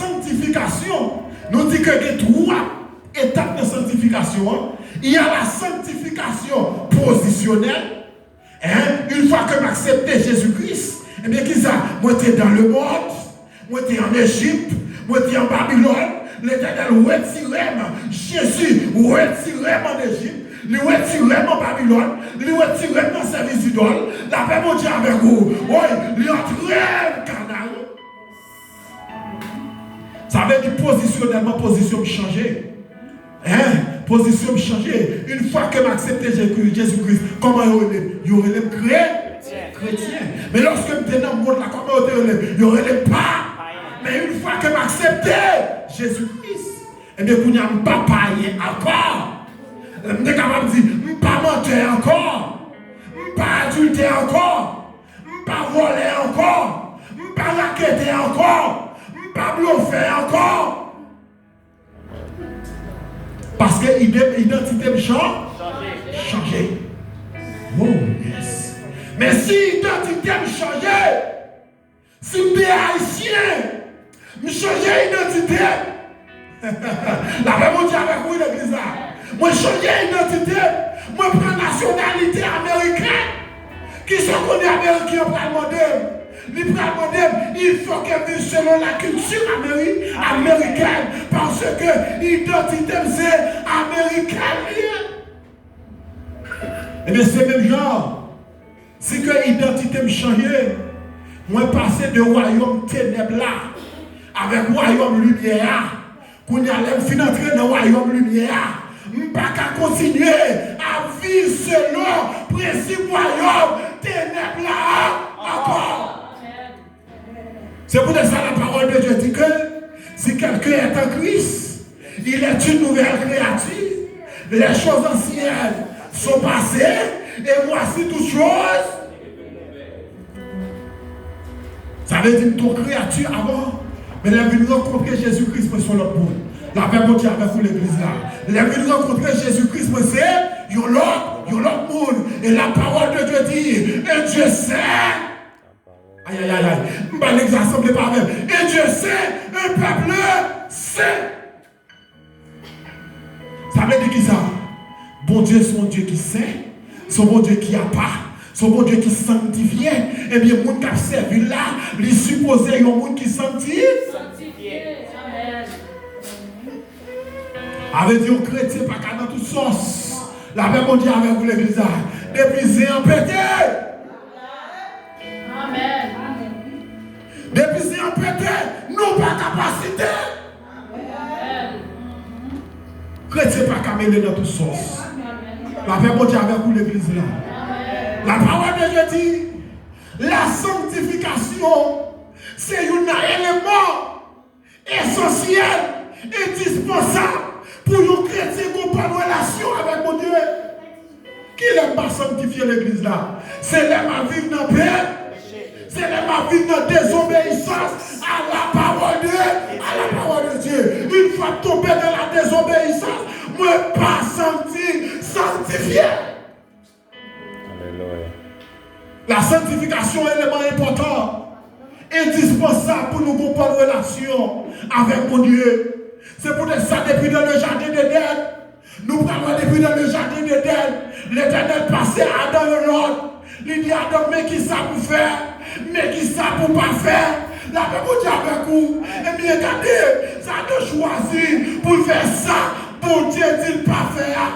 sanctification, nous dit que il y a 3 étapes de sanctification. Il y a la sanctification positionnelle. Une fois que j'accepte Jésus-Christ, eh bien, qui ça? Moi, j'étais dans le monde, moi, j'étais en Égypte, moi, j'étais en Babylone. L'Éternel retirait Jésus, retirait en Égypte, lui retirait en Babylone, lui retirait dans sa service d'idole. La paix, mon Dieu, avec vous. Oui, lui entrait le canal. Ça veut dire positionnellement, position changée. Position changée. Une fois que m'accepte Jésus-Christ, comment il aurait les chrétiens. Mais lorsque je suis dans le monde, là, comment il y aurait les pas. Mais une fois que m'accepte Jésus-Christ, eh bien, vous n'avez pas paillé encore. Vous êtes capable de dire, je ne pas mentir encore. Je ne pas adulter encore. Je ne pas voler encore. Je ne pas raqueter encore. Je ne pas bluffer encore. Parce que l'identité me change. Oh, yes. Mais si l'identité me change, si je suis haïtien, je change l'identité. La même chose avec vous, l'église. Moi, je change l'identité. Moi, je prends la nationalité américaine. Qui sont connus américains pour demander? Il faut qu'elle vienne selon la culture américaine. Parce que l'identité, c'est américaine. Et bien, c'est le même genre. Si que l'identité me changeait, moi, passer de royaume ténèbres là, avec royaume lumière, qu'on y allait entrer dans le royaume lumière, je ne peux pas continuer à vivre selon le principe royaume ténèbres là encore. C'est pour ça que la parole de Dieu dit que si quelqu'un est en Christ, il est une nouvelle créature. Les choses anciennes sont passées et voici toutes choses. Ça veut dire ton créature avant, mais elle est venue rencontrer Jésus-Christ pour son autre monde. La paix monte avec vous l'église là. Elle est venue rencontrer Jésus-Christ pour c'est l'autre monde. Et la parole de Dieu dit, et Dieu sait. Aïe, aïe, aïe, aïe. Bah, l'exemple n'est pas même. Et Dieu sait, un peuple sait. Ça veut dire qui ça? Bon Dieu, c'est mon Dieu qui sait. C'est mon Dieu qui a pas. C'est mon Dieu qui sanctifie. Eh bien, le monde qui a servi là, il supposait un monde qui sanctifie. Amen. Avec Dieu, chrétien, pas qu'à dans toute sauce. La paix, mon Dieu, avec vous l'église. Depuis en pété. Amen. Depuis c'est en pété, nous pas capacité. Amen. Chrétien pas qu'à mêler dans toute sauce. La paix mon Dieu avec vous l'église là. La parole de Dieu dit, la sanctification, c'est un élément essentiel, indispensable pour un chrétien qui n'a pas de relation avec mon Dieu. Qui n'aime pas sanctifier l'église là? C'est l'homme à vivre dans la paix. C'est l'homme à vivre dans la désobéissance à la parole de Dieu. Une fois tombé dans la désobéissance, moi pas sanctifié. Alléluia. La sanctification est un élément important, indispensable pour nous comprendre une relation avec mon Dieu. C'est pour ça depuis dans le jardin d'Éden, nous parlons depuis dans le jardin d'Éden, l'Éternel passait à Adam et l'autre. Il dit à Adam, mais qui ça pour faire? Mais qui ça pour pas faire? La paix pour dire avec vous. Et bien regardez, ça a choisi pour faire ça. Bon Dieu dit pas faire.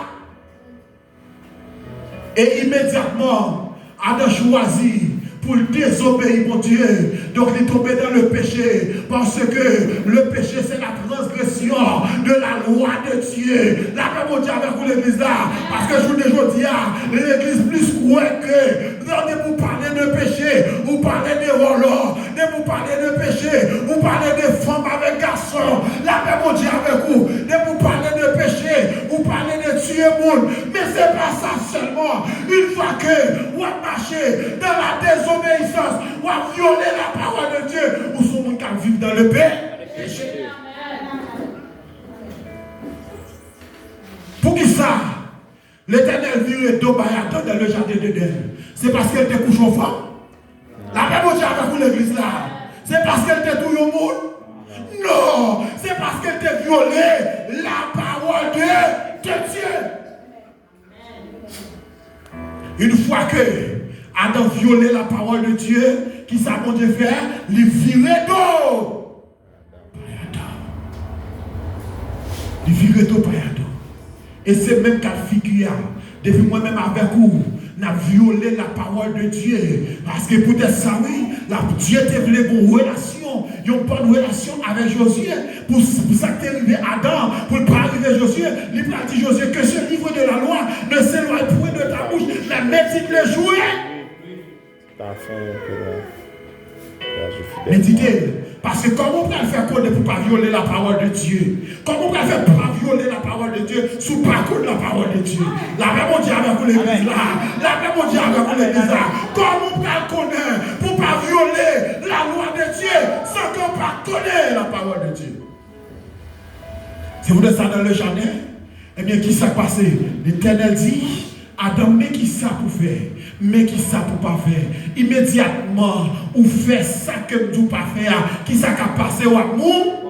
Et immédiatement, Adam choisit pour désobéir mon Dieu. Donc il est tombé dans le péché. Parce que le péché c'est la transgression de la loi de Dieu. La paix mon Dieu avec vous l'église là. Parce que je vous dis l'église plus croit que de vous parler de péché, vous parlez de voleurs, de vous parler de péché, vous parlez de femmes avec garçons. La paix mon Dieu avec vous. De vous parler de péché, vous parlez de tuer le monde. Mais c'est pas ça seulement. Une fois que vous marchez dans la désobéissance, ou à violer la parole de Dieu, ou sont qui vivent dans le péché. Pour qui ça? L'Éternel vit et Dobaya dans le jardin d'Éden. C'est parce qu'elle te couche aux femmes. La paix mon Dieu avec vous l'église là. C'est parce qu'elle te touille au monde. Non. violer la parole de Dieu. Une fois que Adam violait la parole de Dieu, qui ça bon Dieu faire? Il virait d'eau. Il virait d'eau par Adam. Et c'est même qu'à figure, depuis moi-même avec vous, n'a violé la parole de Dieu. Parce que peut-être ça, oui, Dieu te voulait une relation, une bonne relation avec Josué. Pour ça que tu es arrivé Adam, pour ne pas arriver Josué, il a dit Josué que ce livre de la loi ne s'éloigne point de ta bouche, mais médite le jouet. Méditez. Parce que comment on peut faire connaître pour ne pas violer la parole de Dieu? Comment on peut faire pour ne pas violer la parole de Dieu sous pas connaître la parole de Dieu? La même on dit avec vous l'église là. La même on dit avec vous l'église là. Comment on peut connaître pour ne pas violer la loi de Dieu sans qu'on ne pas connaître la parole de Dieu? Si vous êtes ça dans le jardin, eh bien qui s'est passé? L'Éternel dit, Adam, mais qui ça pour faire? Mais qui ça pour pas faire? Immédiatement, ou fait ça que vous pas faire, qui ça qui a passé au amour?